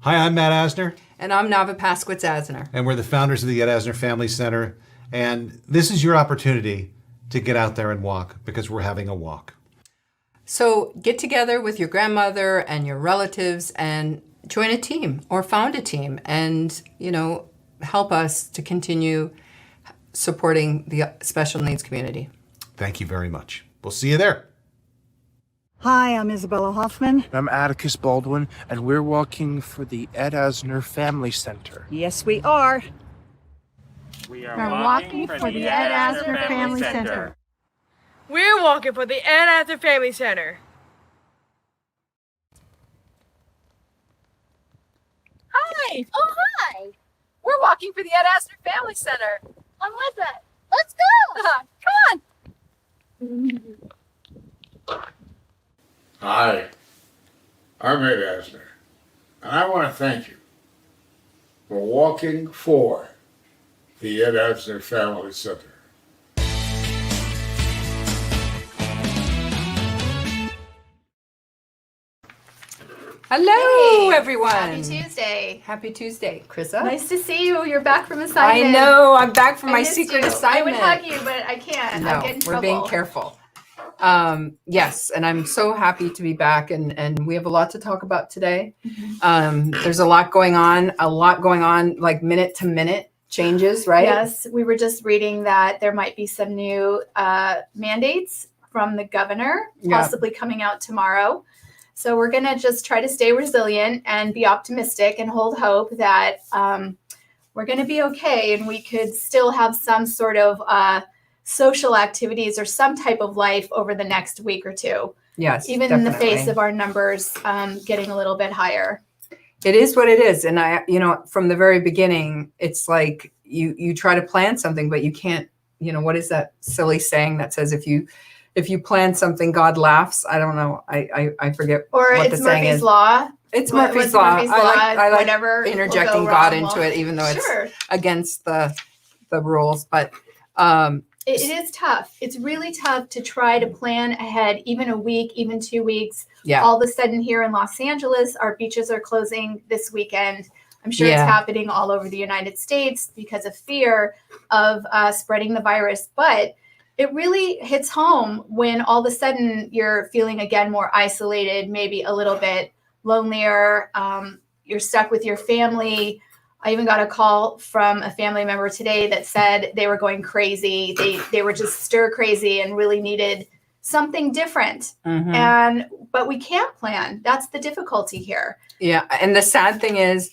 Hi, I'm Matt Asner. And I'm Navah Asner. And we're the founders of the Ed Asner Family Center. And this is your opportunity to get out there and walk because we're having a walk. So get together with your grandmother and your relatives and join a team or found a team and, help us to continue supporting the special needs community. Thank you very much. We'll see you there. Hi, I'm Isabella Hoffman. I'm Atticus Baldwin, and we're walking for the Ed Asner Family Center. Yes, we are. We are walking for the Ed Asner Family Center. We're walking for the Ed Asner Family Center. Hi! Oh, hi! We're walking for the Ed Asner Family Center. I'm with it. Let's go! Come on! Hi, I'm Ed Asner, and I want to thank you for walking for the Ed Asner Family Center. Hello, Hey, everyone. Happy Tuesday. Happy Tuesday, Chrisa. Nice to see you. You're back from assignment. I know. I'm back from I my missed secret you. assignment. I would hug you, but I can't. No, I'll get in we're trouble. being careful. Yes, and I'm so happy to be back, and we have a lot to talk about today. There's a lot going on, like minute to minute changes, right? Yes, we were just reading that there might be some new mandates from the governor, possibly coming out tomorrow. So we're going to just try to stay resilient and be optimistic and hold hope that we're going to be okay and we could still have some sort of social activities or some type of life over the next week or two. Yes, even definitely. in the face of our numbers getting a little bit higher. It is what it is. And from the very beginning, it's like you try to plan something, but you can't, what is that silly saying that says if you plan something, God laughs? I don't know. I forget or what it's the saying Murphy's is. Law. It's Murphy's Law. I like whatever interjecting God into it, even though it's against the rules. But it is tough. It's really tough to try to plan ahead, even a week, even 2 weeks. Yeah. All of a sudden here in Los Angeles, our beaches are closing this weekend. I'm sure it's happening all over the United States because of fear of spreading the virus. But it really hits home when all of a sudden you're feeling again more isolated, maybe a little bit lonelier. You're stuck with your family. I even got a call from a family member today that said they were going crazy. They were just stir crazy and really needed something different. But we can't plan. That's the difficulty here. Yeah. And the sad thing is,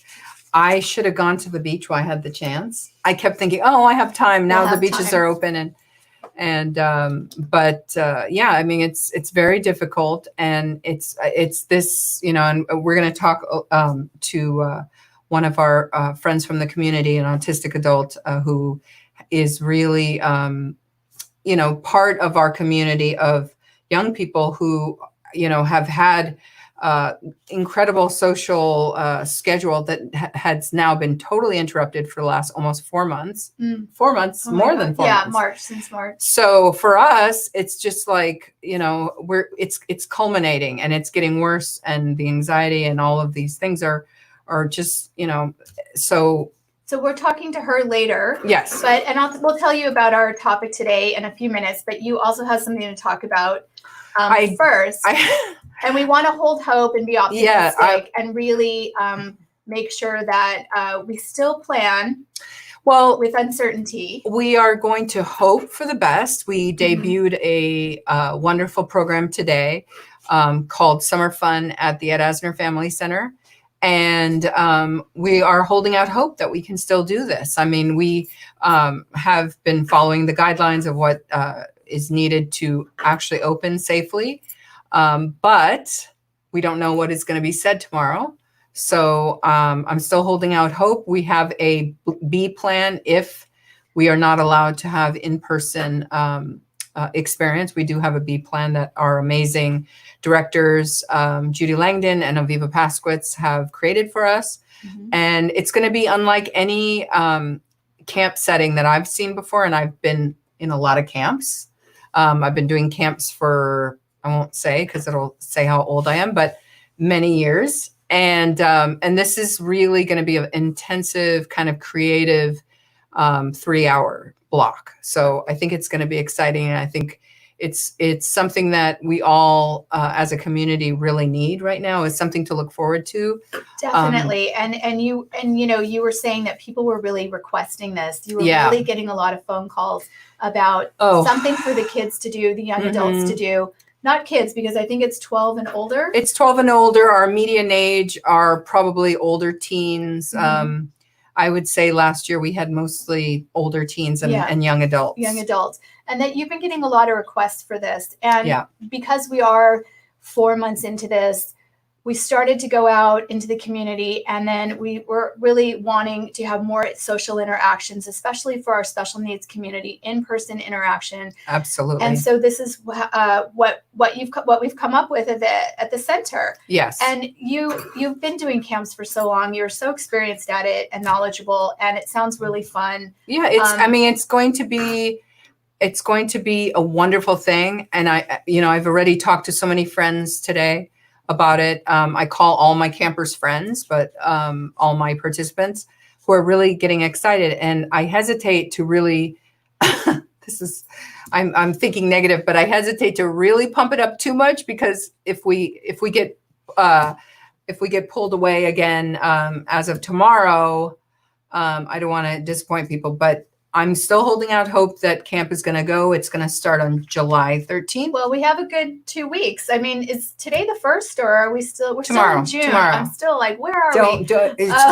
I should have gone to the beach while I had the chance. I kept thinking, oh, I have time. Now the beaches are open. But I mean, it's very difficult. And it's this, and we're going to talk to one of our friends from the community, an autistic adult who is really, part of our community of young people who, have had incredible social schedule that has now been totally interrupted for the last almost 4 months. 4 months, more than 4 months. Since March. So for us, it's just like, it's culminating and it's getting worse, and the anxiety and all of these things are just, so we're talking to her later. Yes. We'll tell you about our topic today in a few minutes, but you also have something to talk about first. And we want to hold hope and be optimistic and really make sure that we still plan with uncertainty. We are going to hope for the best. We debuted a wonderful program today called Summer Fun at the Ed Asner Family Center. And we are holding out hope that we can still do this. I mean, we have been following the guidelines of what is needed to actually open safely. But we don't know what is going to be said tomorrow. So I'm still holding out hope. We have a B plan if we are not allowed to have in-person experience. We do have a B plan that our amazing directors, Judy Langdon and Aviva Paskowitz, have created for us. And it's going to be unlike any camp setting that I've seen before. And I've been in a lot of camps. I've been doing camps for, I won't say because it'll say how old I am, but many years. And this is really going to be an intensive kind of creative 3-hour block. So I think it's going to be exciting. And I think it's something that we all as a community really need right now, is something to look forward to. Definitely. And you were saying that people were really requesting this. You were Yeah. really getting a lot of phone calls about Oh. something for the kids to do, the young adults to do. Not kids, because I think it's 12 and older. It's 12 and older. Our median age are probably older teens. I would say last year we had mostly older teens and young adults. Young adults. And that you've been getting a lot of requests for this. And Yeah. because we are 4 months into this, we started to go out into the community, and then we were really wanting to have more social interactions, especially for our special needs community, in-person interaction. Absolutely. And so this is what we've come up with at the center. Yes. And you've been doing camps for so long. You're so experienced at it and knowledgeable, and it sounds really fun. Yeah, it's going to be a wonderful thing. And I've already talked to so many friends today about it. I call all my campers friends, but all my participants who are really getting excited. And I hesitate to really, I'm thinking negative, but I hesitate to really pump it up too much, because if we get pulled away again as of tomorrow, I don't want to disappoint people, but I'm still holding out hope that camp is going to go. It's going to start on July 13th. Well, we have a good 2 weeks. I mean, is today the 1st, or are we still? We're Tomorrow, still in June. tomorrow. I'm still like, where are we?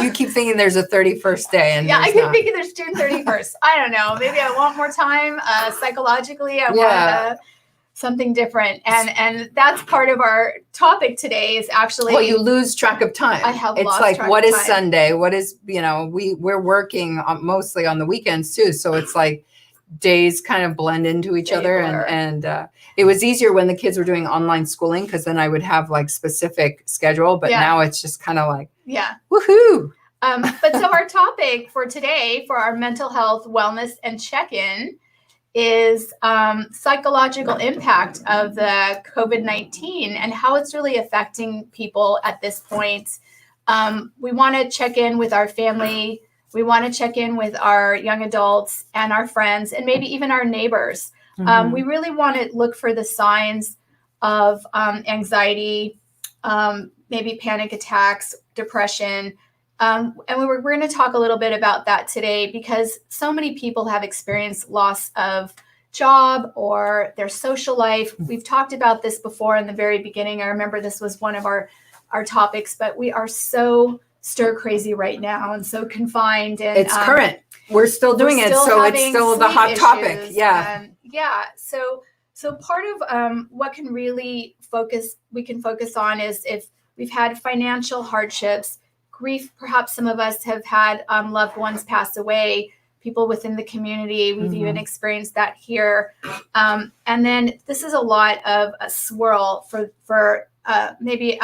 You keep thinking there's a 31st day, and Yeah, I there's keep not. thinking there's June 31st. I don't know. Maybe I want more time. Psychologically, I Yeah. want something different. And that's part of our topic today is actually. Well, you lose track of time. I have It's lost like, track what of is time. Sunday? What is, we're working mostly on the weekends too. So it's like days kind of blend into each They other. blur. And it was easier when the kids were doing online schooling, because then I would have like specific schedule. But Yeah. now it's just kind of like, Yeah. woohoo. But so our topic for today, for our mental health, wellness, and check-in, is psychological impact of the COVID-19 and how it's really affecting people at this point. We want to check in with our family. We want to check in with our young adults and our friends, and maybe even our neighbors. We really want to look for the signs of anxiety, maybe panic attacks, depression. And we're going to talk a little bit about that today, because so many people have experienced loss of job or their social life. We've talked about this before in the very beginning. I remember this was one of our topics, but we are so stir crazy right now and so confined. And It's current. We're still doing it. So it's still the hot topic. Yeah. Yeah. So part of what can really we can focus on is if we've had financial hardships, grief. Perhaps some of us have had loved ones pass away, people within the community. We've even experienced that here. And then this is a lot of a swirl for maybe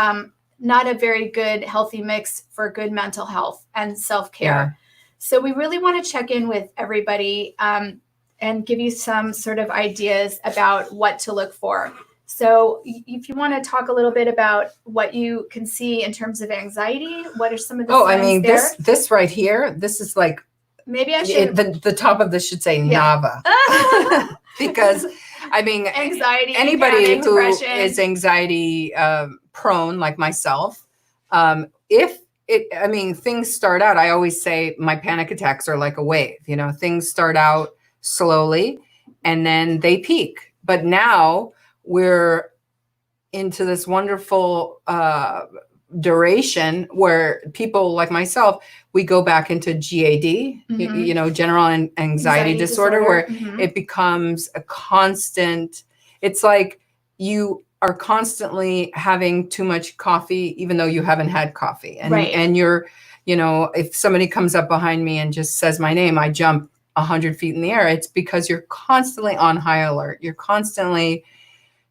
not a very good, healthy mix for good mental health and self-care. Yeah. So we really want to check in with everybody and give you some sort of ideas about what to look for. So if you want to talk a little bit about what you can see in terms of anxiety, what are some of the signs there? This right here, this is like, Maybe I should. the top of this should say Yeah. Navah. Because Anxiety, anybody panic, who depression. is anxiety prone, like myself, things start out, I always say my panic attacks are like a wave. Things start out slowly and then they peak. But now we're into this wonderful duration where people like myself, we go back into GAD, general anxiety disorder, where it becomes a constant. It's like you are constantly having too much coffee, even though you haven't had coffee. And, Right. and you're, if somebody comes up behind me and just says my name, I jump 100 feet in the air. It's because you're constantly on high alert. You're constantly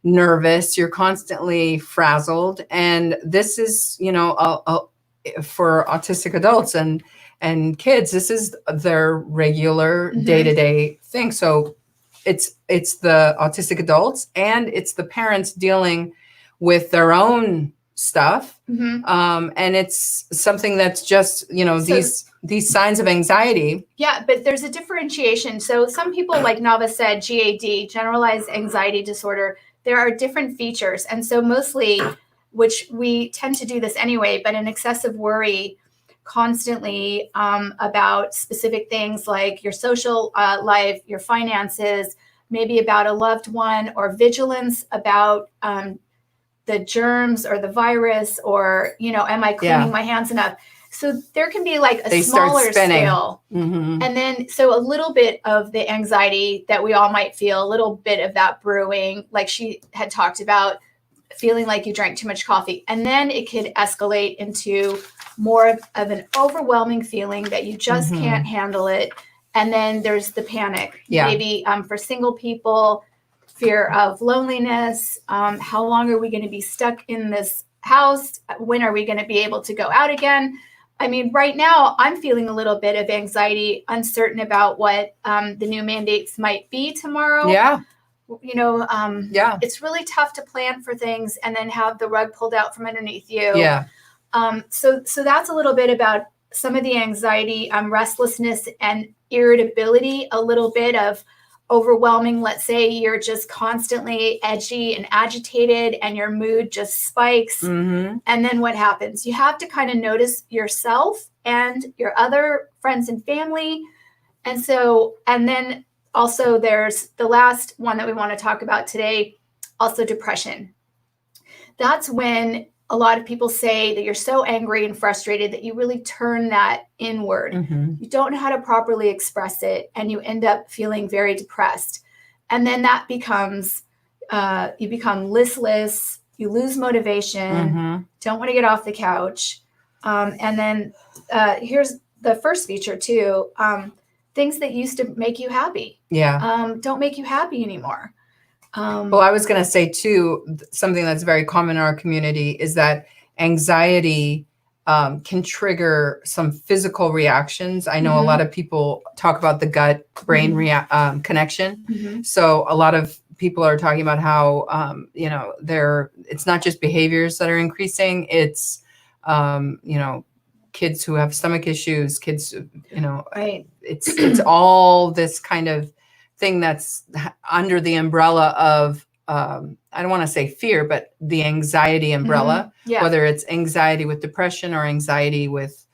nervous, you're constantly frazzled. And this is, for autistic adults and kids, this is their regular day-to-day thing. So it's the autistic adults and it's the parents dealing with their own stuff. And it's something that's just, these signs of anxiety. Yeah, but there's a differentiation. So some people, like Navah said, GAD, generalized anxiety disorder, there are different features. And so mostly, which we tend to do this anyway, but an excessive worry constantly about specific things like your social life, your finances, maybe about a loved one, or vigilance about the germs or the virus, or, am I cleaning my hands enough? So there can be like a smaller scale. And then, so a little bit of the anxiety that we all might feel, a little bit of that brewing, like she had talked about, feeling like you drank too much coffee. And then it could escalate into more of an overwhelming feeling that you just can't handle it. And then there's the panic. Maybe for single people, fear of loneliness. How long are we going to be stuck in this house? When are we going to be able to go out again? I mean, right now I'm feeling a little bit of anxiety, uncertain about what the new mandates might be tomorrow. It's really tough to plan for things and then have the rug pulled out from underneath you. So that's a little bit about some of the anxiety, restlessness and irritability, a little bit of overwhelming. Let's say you're just constantly edgy and agitated and your mood just spikes. And then what happens? You have to kind of notice yourself and your other friends and family. And then also there's the last one that we want to talk about today, also depression. That's when a lot of people say that you're so angry and frustrated that you really turn that inward. You don't know how to properly express it, and you end up feeling very depressed. And then that becomes, you become listless, you lose motivation, don't want to get off the couch. And then here's the first feature too. Things that used to make you happy don't make you happy anymore. Well, I was going to say too, something that's very common in our community is that anxiety can trigger some physical reactions. I know a lot of people talk about the gut-brain connection. So a lot of people are talking about how, it's not just behaviors that are increasing. It's, kids who have stomach issues, kids, it's all this kind of thing that's under the umbrella of, I don't want to say fear, but the anxiety umbrella, whether it's anxiety with depression or anxiety with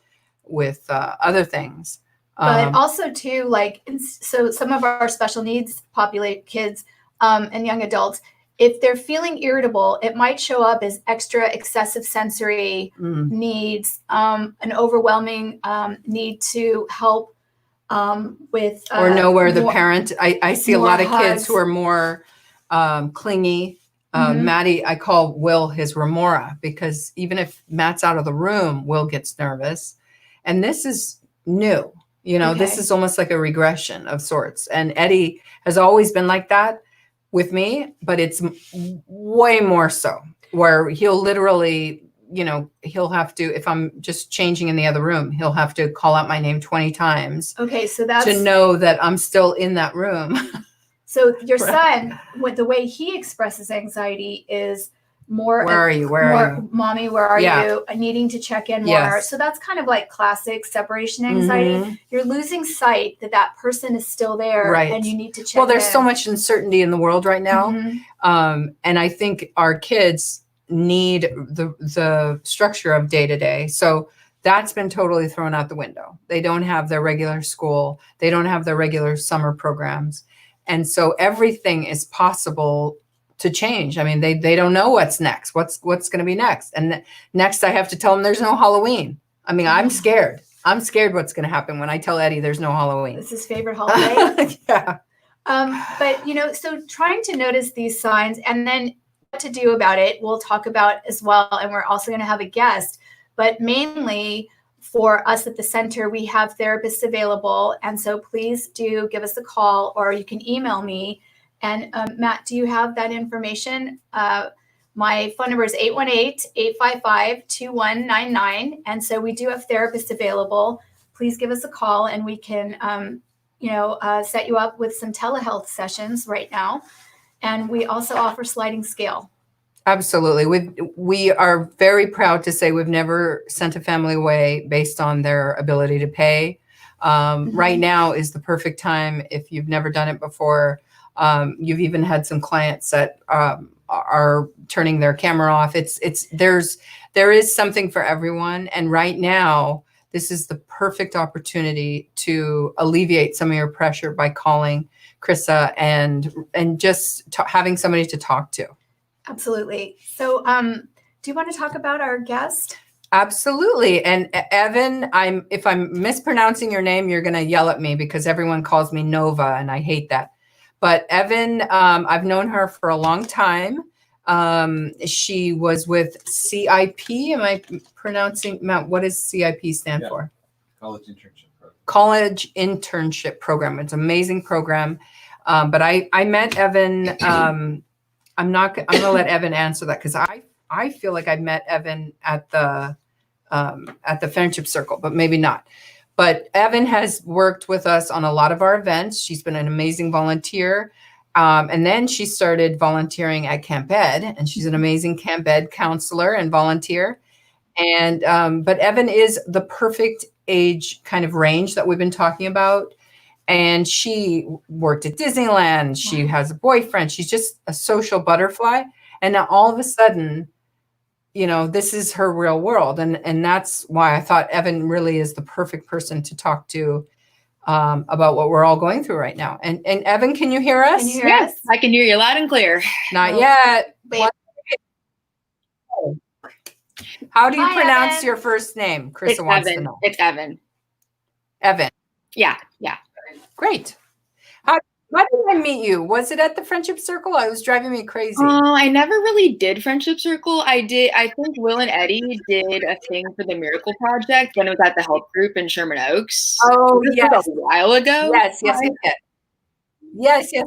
other things. But also too, so some of our special needs populate kids and young adults, if they're feeling irritable, it might show up as extra excessive sensory needs, an overwhelming need to help with or know where the parent. I see a lot of kids who are more clingy. Maddie, I call Will his remora, because even if Matt's out of the room, Will gets nervous. And this is new. This is almost like a regression of sorts. And Eddie has always been like that with me, but it's way more so, where he'll literally, he'll have to, if I'm just changing in the other room, he'll have to call out my name 20 times. Okay, so that's to know that I'm still in that room. So your son, with the way he expresses anxiety, is more, where are you? Where are you? Mommy, where are you? Needing to check in more. So that's kind of like classic separation anxiety. You're losing sight that person is still there, and you need to check in. Well, there's so much uncertainty in the world right now. And I think our kids need the structure of day to day. So that's been totally thrown out the window. They don't have their regular school. They don't have their regular summer programs. And so everything is possible to change. I mean, they don't know what's next. What's going to be next? And next I have to tell them there's no Halloween. I mean, I'm scared. I'm scared what's going to happen when I tell Eddie there's no Halloween. It's his favorite holiday. Yeah. But, so trying to notice these signs and then what to do about it, we'll talk about as well. And we're also going to have a guest, but mainly for us at the center, we have therapists available. And so please do give us a call, or you can email me. And Matt, do you have that information? My phone number is 818-855-2199. And so we do have therapists available. Please give us a call and we can, set you up with some telehealth sessions right now. And we also offer sliding scale. Absolutely. We are very proud to say we've never sent a family away based on their ability to pay. Right now is the perfect time if you've never done it before. You've even had some clients that are turning their camera off. There is something for everyone, and right now this is the perfect opportunity to alleviate some of your pressure by calling Chrisa and just having somebody to talk to. Absolutely. So, do you want to talk about our guest? Absolutely. And Evan, if I'm mispronouncing your name, you're going to yell at me because everyone calls me Nova and I hate that. But Evan, I've known her for a long time. She was with CIP. Am I pronouncing, Matt, what does CIP stand for? College internship program. College internship program. It's an amazing program. But I met Evan. I'm going to let Evan answer that because I feel like I met Evan at the Friendship Circle, but maybe not. But Evan has worked with us on a lot of our events. She's been an amazing volunteer. And then she started volunteering at Camp Ed, and she's an amazing Camp Ed counselor and volunteer. And but Evan is the perfect age kind of range that we've been talking about. And she worked at Disneyland. She has a boyfriend. She's just a social butterfly. And now all of a sudden, this is her real world. And that's why I thought Evan really is the perfect person to talk to about what we're all going through right now. And Evan, can you hear us? Can you hear us? I can hear you loud and clear. Not yet. Wait. How do you Hi, pronounce Evan. your first name? It's Chrisa wants to Evan. know. It's Evan. Evan. Yeah. Great. How did I meet you? Was it at the Friendship Circle? It was driving me crazy. I never really did Friendship Circle. I think Will and Eddie did a thing for the Miracle Project when it was at the health group in Sherman Oaks. Oh, This yes. was a while ago. Yes.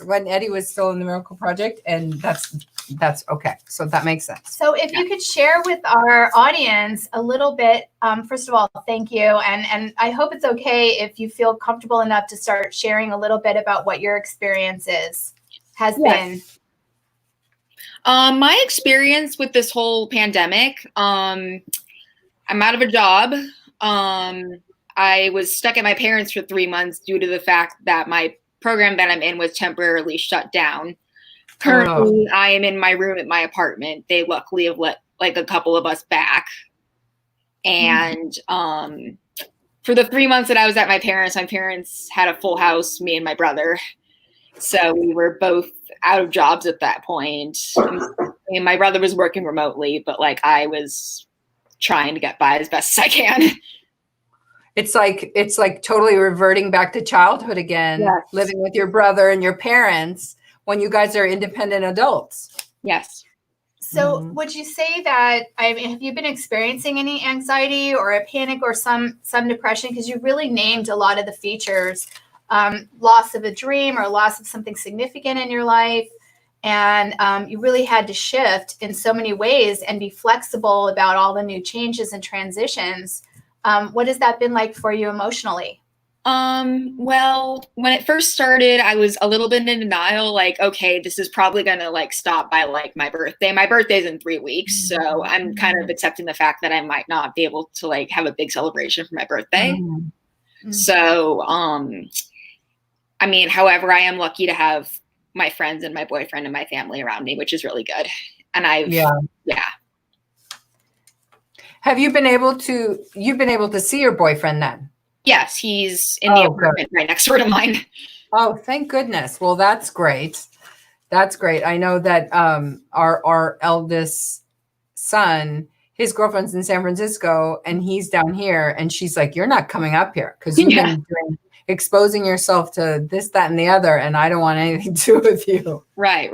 When Eddie was still in the Miracle Project, and that's okay. So that makes sense. So, if you could share with our audience a little bit, first of all, thank you, and I hope it's okay if you feel comfortable enough to start sharing a little bit about what your experience has been. My experience with this whole pandemic, I'm out of a job. I was stuck at my parents' for 3 months due to the fact that my program that I'm in was temporarily shut down. Currently, I am in my room at my apartment. They luckily have let like a couple of us back. And for the 3 months that I was at my parents had a full house, me and my brother. So we were both out of jobs at that point. And my brother was working remotely, but like I was trying to get by as best as I can. It's like totally reverting back to childhood again, Yes. living with your brother and your parents when you guys are independent adults. Yes. So, would you say that, have you been experiencing any anxiety or a panic or some depression? Because you really named a lot of the features, loss of a dream or loss of something significant in your life. And you really had to shift in so many ways and be flexible about all the new changes and transitions. What has that been like for you emotionally? Well, when it first started, I was a little bit in denial, like, okay, this is probably gonna like stop by like my birthday. My birthday's in 3 weeks, so I'm kind of accepting the fact that I might not be able to like have a big celebration for my birthday. Mm-hmm. So, I mean, however, I am lucky to have my friends and my boyfriend and my family around me, which is really good. And Have you been able to see your boyfriend then? Yes, he's in the apartment right next door to mine. Oh, thank goodness. Well, that's great. That's great. I know that our eldest son, his girlfriend's in San Francisco and he's down here, and she's like, "You're not coming up here because you've been exposing yourself to this, that, and the other, and I don't want anything to do with you." Right.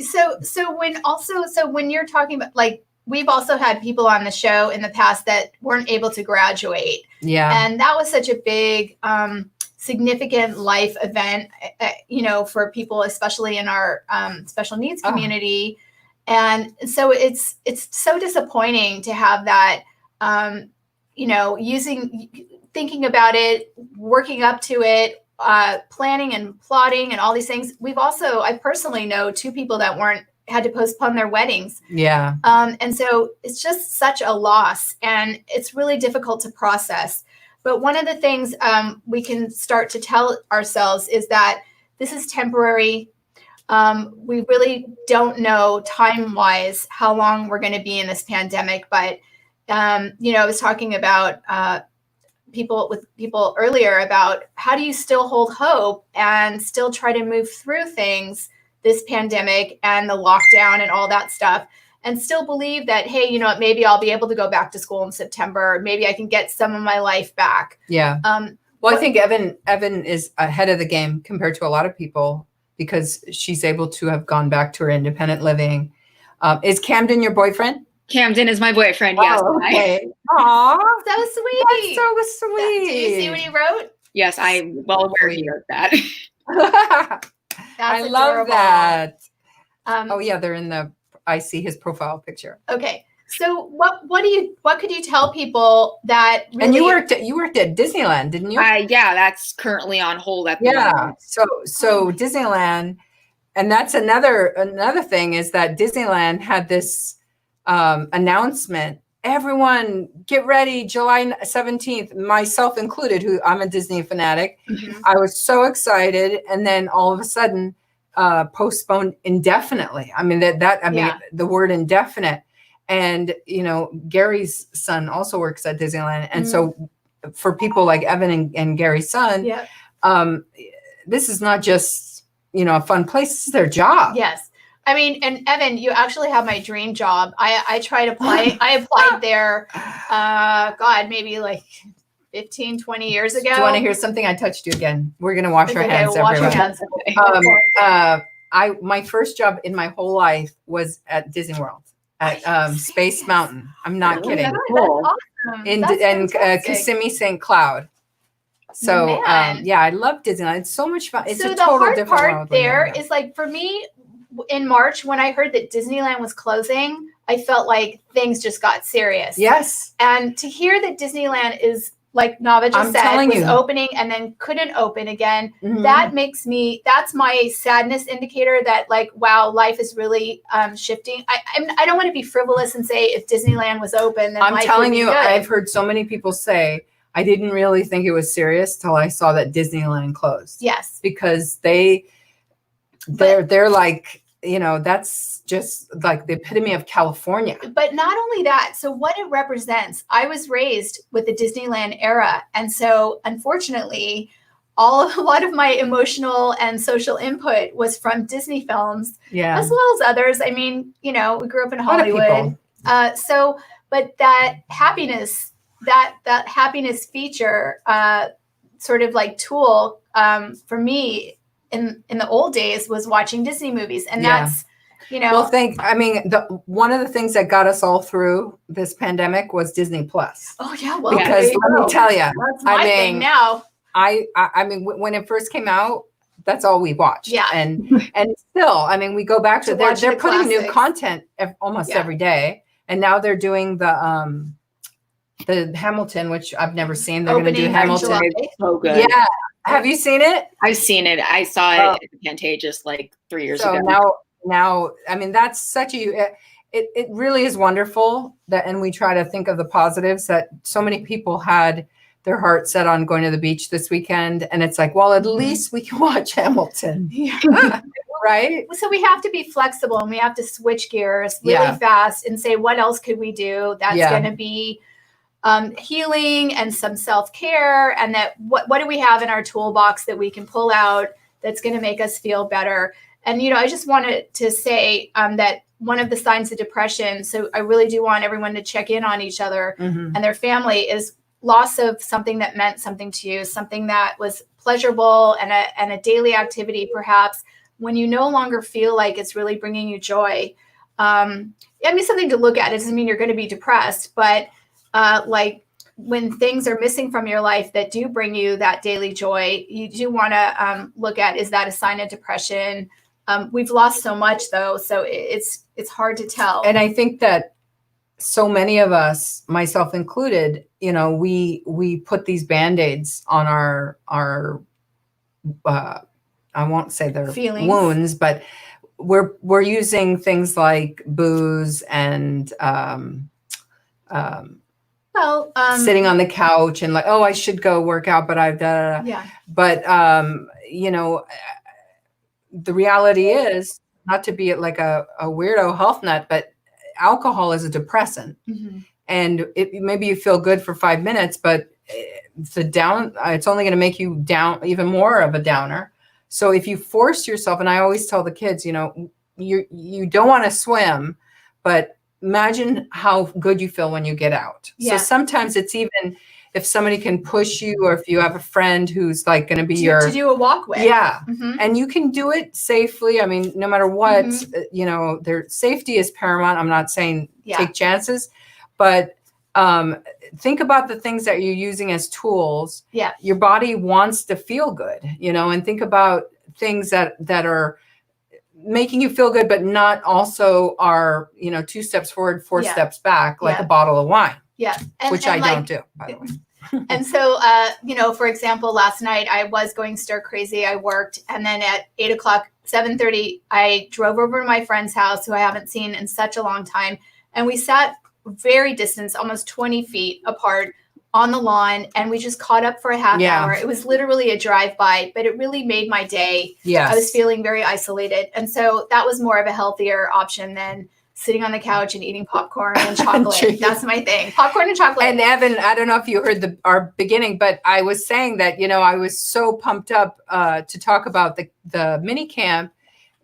So when you're talking about, like, we've also had people on the show in the past that weren't able to graduate. Yeah. And that was such a big, significant life event, for people, especially in our special needs community. And so it's so disappointing to have that, thinking about it, working up to it, planning and plotting and all these things. I personally know 2 people that weren't had to postpone their weddings. Yeah. And so it's just such a loss, and it's really difficult to process. But one of the things we can start to tell ourselves is that this is temporary. We really don't know time-wise how long we're going to be in this pandemic. But, I was talking about people earlier about how do you still hold hope and still try to move through things, this pandemic and the lockdown and all that stuff, and still believe that, hey, maybe I'll be able to go back to school in September. Maybe I can get some of my life back. Yeah. Well, I think Evan is ahead of the game compared to a lot of people because she's able to have gone back to her independent living. Is Camden your boyfriend? Camden is my boyfriend. Yes. Oh, okay. Aw, So sweet. that's so sweet. Do you see what he wrote? Yes, I'm well aware he wrote that. I That's love adorable. that. Um, Oh yeah, I see his profile picture. Okay. So what could you tell people that really, And you worked at Disneyland, didn't you? Yeah, that's currently on hold at the Yeah. moment. So Disneyland, and that's another thing is that Disneyland had this announcement. Everyone get ready, July 17th, myself included, who I'm a Disney fanatic. Mhm. I was so excited. And then all of a sudden postponed indefinitely. I mean, Yeah. the word indefinite. And, Gary's son also works at Disneyland. And so for people like Evan and Gary's son, Yeah. this is not just, a fun place. This is their job. Yes. I mean, and Evan, you actually have my dream job. I tried applying. I applied there, maybe like 15, 20 years ago. Do you want to hear something? I touched you again. We're going to wash It's our okay, hands. we'll wash our everyone. hands. My first job in my whole life was at Disney World at Space Mountain. I'm not kidding. That's awesome. In That's fantastic. Kissimmee St. Cloud. So Man. I love Disneyland. It's so much fun. It's So a the total hard different part world when you're there there. is like for me in March when I heard that Disneyland was closing, I felt like things just got serious. Yes. And to hear that Disneyland is like Navah just I'm said telling was you. opening and then couldn't open again, Mhm. that's my sadness indicator that like, wow, life is really shifting. I don't want to be frivolous and say if Disneyland was open, then I'm life telling would be you, good. I've heard so many people say, I didn't really think it was serious till I saw that Disneyland closed. Yes. Because they're like, that's just like the epitome of California. But not only that, so what it represents, I was raised with the Disneyland era. And so unfortunately, a lot of my emotional and social input was from Disney films, Yeah. as well as others. I mean, we grew up in A lot of Hollywood. people. But that happiness, that happiness feature, sort of like tool for me in the old days was watching Disney movies. And Yeah. that's, Well, one of the things that got us all through this pandemic was Disney Plus. oh yeah, well, Because there you let go. me tell you, That's my thing now. I mean, when it first came out, that's all we watched. Yeah. And still, I mean, we go back to To they're watch the putting new classics. content almost Yeah. every day. And now they're doing the Hamilton, which I've never seen. They're going to do Opening in Hamilton. July. So good. Yeah. Have you seen it? I've seen it. I saw it at Pantages like 3 years So ago. now, I mean, that's such it really is wonderful that, and we try to think of the positives that so many people had their heart set on going to the beach this weekend. And it's like, well, at least we can watch Hamilton. Yeah. Right? So we have to be flexible and we have to switch gears really Yeah. fast and say, what else could we do that's Yeah. going to be healing and some self-care, and that what do we have in our toolbox that we can pull out that's going to make us feel better. And, I just wanted to say that one of the signs of depression, so I really do want everyone to check in on each other Mhm. and their family, is loss of something that meant something to you, something that was pleasurable and a daily activity, perhaps, when you no longer feel like it's really bringing you joy. Something to look at. It doesn't mean you're going to be depressed, but like when things are missing from your life that do bring you that daily joy, you do want to look at, is that a sign of depression? We've lost so much though, so it's hard to tell. And I think that so many of us, myself included, we put these Band-Aids on our I won't say they're Feelings. wounds, but we're using things like booze and sitting on the couch and like, oh, I should go work out, but I've done. Yeah. But you know, the reality is, not to be like a weirdo health nut, but alcohol is a depressant, and maybe you feel good for 5 minutes, but it's only going to make you down, even more of a downer. So if you force yourself, and I always tell the kids, you know, you don't want to swim, but imagine how good you feel when you get out. Yeah. So sometimes it's even if somebody can push you, or if you have a friend who's like going to be to do a walkway. Yeah. And you can do it safely. I mean, no matter what, you know, their safety is paramount. I'm not saying take chances, but think about the things that you're using as tools. Yeah. Your body wants to feel good, you know, and think about things that are making you feel good, but not also are, you know, 2 steps forward, 4 steps back, like a bottle of wine. Yeah. Which I don't do, by the way. And so, you know, for example, last night I was going stir crazy. I worked, and then at 8 o'clock, 7:30, I drove over to my friend's house, who I haven't seen in such a long time. And we sat very distant, almost 20 feet apart on the lawn, and we just caught up for a half hour. It was literally a drive-by, but it really made my day. Yes. I was feeling very isolated. And so that was more of a healthier option than sitting on the couch and eating popcorn and chocolate. That's my thing. Popcorn and chocolate. And Evan, I don't know if you heard our beginning, but I was saying that, you know, I was so pumped up to talk about the mini camp,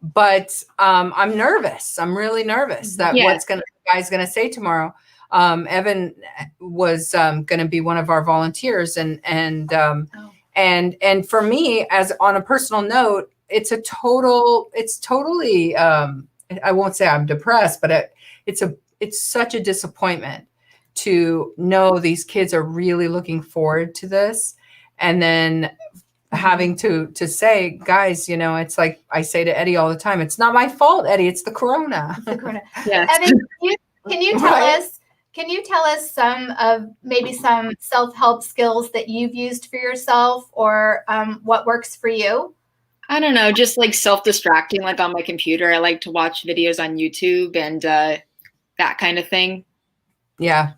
but I'm nervous. I'm really nervous that what's the guy's going to say tomorrow. Evan was going to be one of our volunteers, and for me, as on a personal note, it's totally I won't say I'm depressed, but it's such a disappointment to know these kids are really looking forward to this, and then having to say, guys, you know, it's like I say to Eddie all the time, it's not my fault, Eddie, it's the corona. The corona. Yes. Evan, can you tell us? Can you tell us some self-help skills that you've used for yourself, or what works for you? I don't know, just like self-distracting, like on my computer. I like to watch videos on YouTube and that kind of thing. Yeah.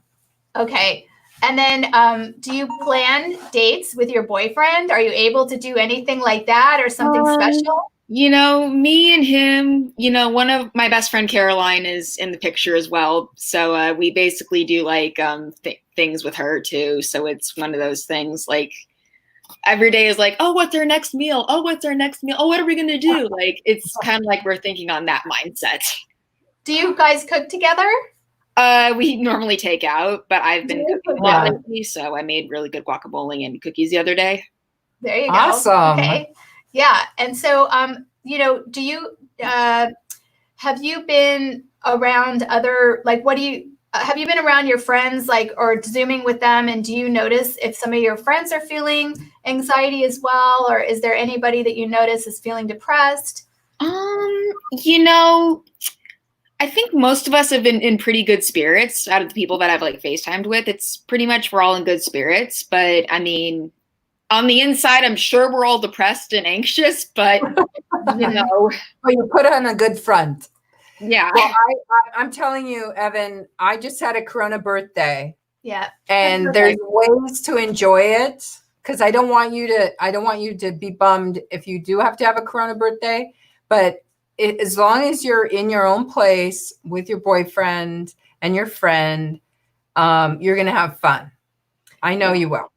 Okay. And then do you plan dates with your boyfriend? Are you able to do anything like that, or something special? You know, me and him, you know, one of my best friend, Caroline, is in the picture as well. So we basically do like things with her too. So it's one of those things like every day is like, oh, what's our next meal? Oh, what's our next meal? Oh, what are we going to do? Like, it's kind of like we're thinking on that mindset. Do you guys cook together? We normally take out, but I've been cooking a lot lately. So I made really good guacamole and cookies the other day. There you go. Awesome. Okay. Yeah. And so, you know, do you, have you been around other, like, have you been around your friends, like, or Zooming with them? And do you notice if some of your friends are feeling anxiety as well? Or is there anybody that you notice is feeling depressed? You know, I think most of us have been in pretty good spirits out of the people that I've like FaceTimed with. It's pretty much we're all in good spirits. But I mean, on the inside, I'm sure we're all depressed and anxious, but you know. Well, you put on a good front. Yeah. Well, I'm telling you, Evan, I just had a Corona birthday. Yeah. And there's ways to enjoy it, because I don't want you to be bummed if you do have to have a Corona birthday. But as long as you're in your own place with your boyfriend and your friend, you're going to have fun. I know you will.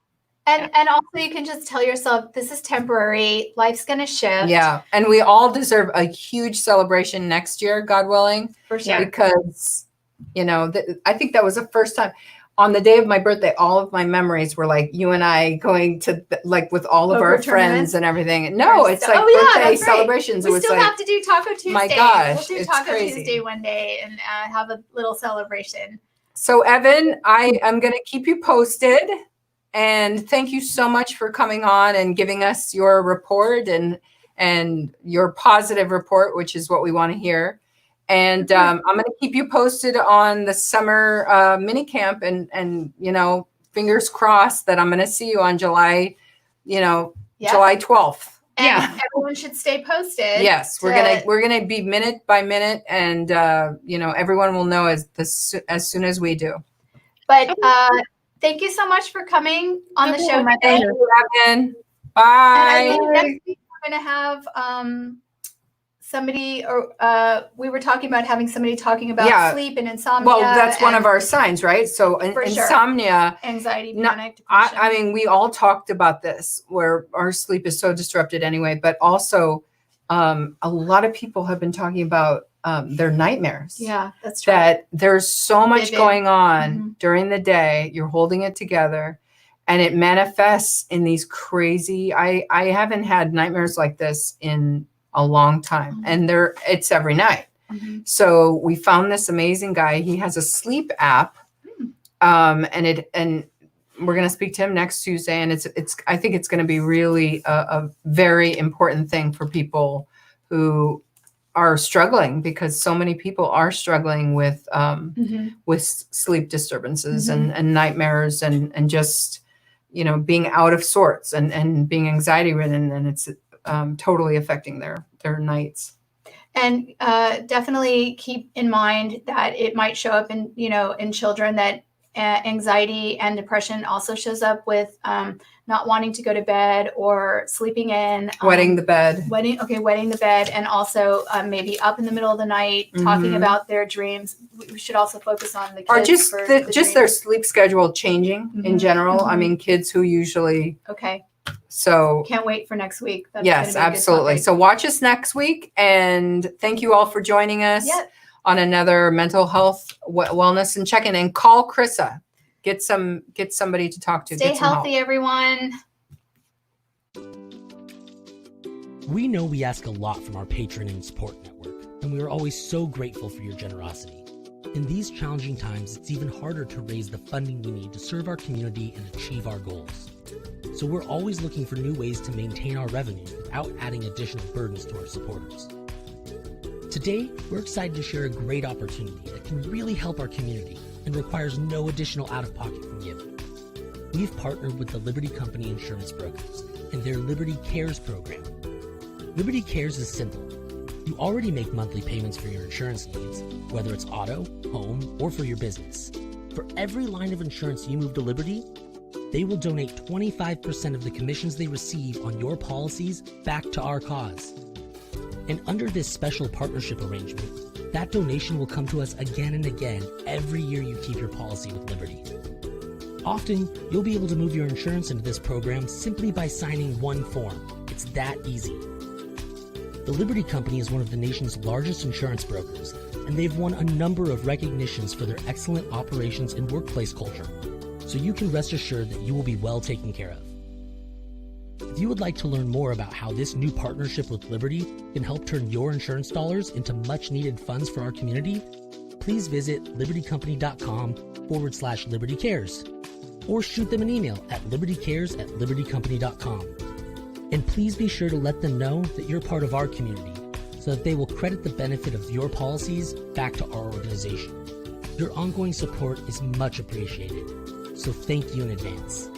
And also you can just tell yourself, this is temporary. Life's going to shift. Yeah. And we all deserve a huge celebration next year, God willing. For sure. Because, you know, I think that was the first time on the day of my birthday, all of my memories were like you and I going to like with all of our friends and everything. No, it's like birthday celebrations. We still have to do Taco Tuesday. My gosh, we'll do Taco Tuesday one day and have a little celebration. So Evan, I am going to keep you posted. And thank you so much for coming on and giving us your report and your positive report, which is what we want to hear. And I'm going to keep you posted on the summer mini camp, and you know, fingers crossed that I'm going to see you on July 12th. And Yeah. everyone should stay posted. Yes, we're gonna be minute by minute, and everyone will know as soon as we do. But thank you so much for coming on the show My today. pleasure. Evan. And I Bye. think next week we're going to have somebody, or we were talking about having somebody talking about Yeah. sleep and insomnia. Well, that's one and of our signs, right? So For sure. insomnia. anxiety, No, panic, depression. I mean, we all talked about this, where our sleep is so disrupted anyway, but also a lot of people have been talking about their nightmares. Yeah, that's right. That there's so much Vivid. going on Mhm. during the day. You're holding it together, and it manifests in these crazy. I haven't had nightmares like this in a long time, and it's every night. Mhm. So we found this amazing guy. He has a sleep app, and we're going to speak to him next Tuesday. And I think it's going to be really a very important thing for people who are struggling, because so many people are struggling with sleep disturbances and nightmares and just being out of sorts and being anxiety ridden, and it's totally affecting their nights. And definitely keep in mind that it might show up in children, that anxiety and depression also shows up with not wanting to go to bed or sleeping in. Wetting the bed. Wetting the bed, and also maybe up in the middle of the night talking about their dreams. We should also focus on the kids. Or just for their dreams. sleep schedule changing in general. I mean, kids who usually. Okay. So Can't wait for next week. That's yes, gonna be a good absolutely. topic. So watch us next week, and thank you all for joining us on another mental health wellness and check-in. And call Chrisa. Get somebody to talk to. Stay Get some healthy, help. everyone. We know we ask a lot from our patron and support network, and we are always so grateful for your generosity. In these challenging times, it's even harder to raise the funding we need to serve our community and achieve our goals. So we're always looking for new ways to maintain our revenue without adding additional burdens to our supporters. Today, we're excited to share a great opportunity that can really help our community and requires no additional out-of-pocket from you. We've partnered with the Liberty Company Insurance Brokers and their Liberty Cares program. Liberty Cares is simple. You already make monthly payments for your insurance needs, whether it's auto, home, or for your business. For every line of insurance you move to Liberty, they will donate 25% of the commissions they receive on your policies back to our cause. And under this special partnership arrangement, that donation will come to us again and again every year you keep your policy with Liberty. Often, you'll be able to move your insurance into this program simply by signing one form. It's that easy. The Liberty Company is one of the nation's largest insurance brokers, and they've won a number of recognitions for their excellent operations and workplace culture, so you can rest assured that you will be well taken care of. If you would like to learn more about how this new partnership with Liberty can help turn your insurance dollars into much-needed funds for our community, please visit libertycompany.com/libertycares or shoot them an email at libertycares@libertycompany.com. And please be sure to let them know that you're part of our community so that they will credit the benefit of your policies back to our organization. Your ongoing support is much appreciated, so thank you in advance.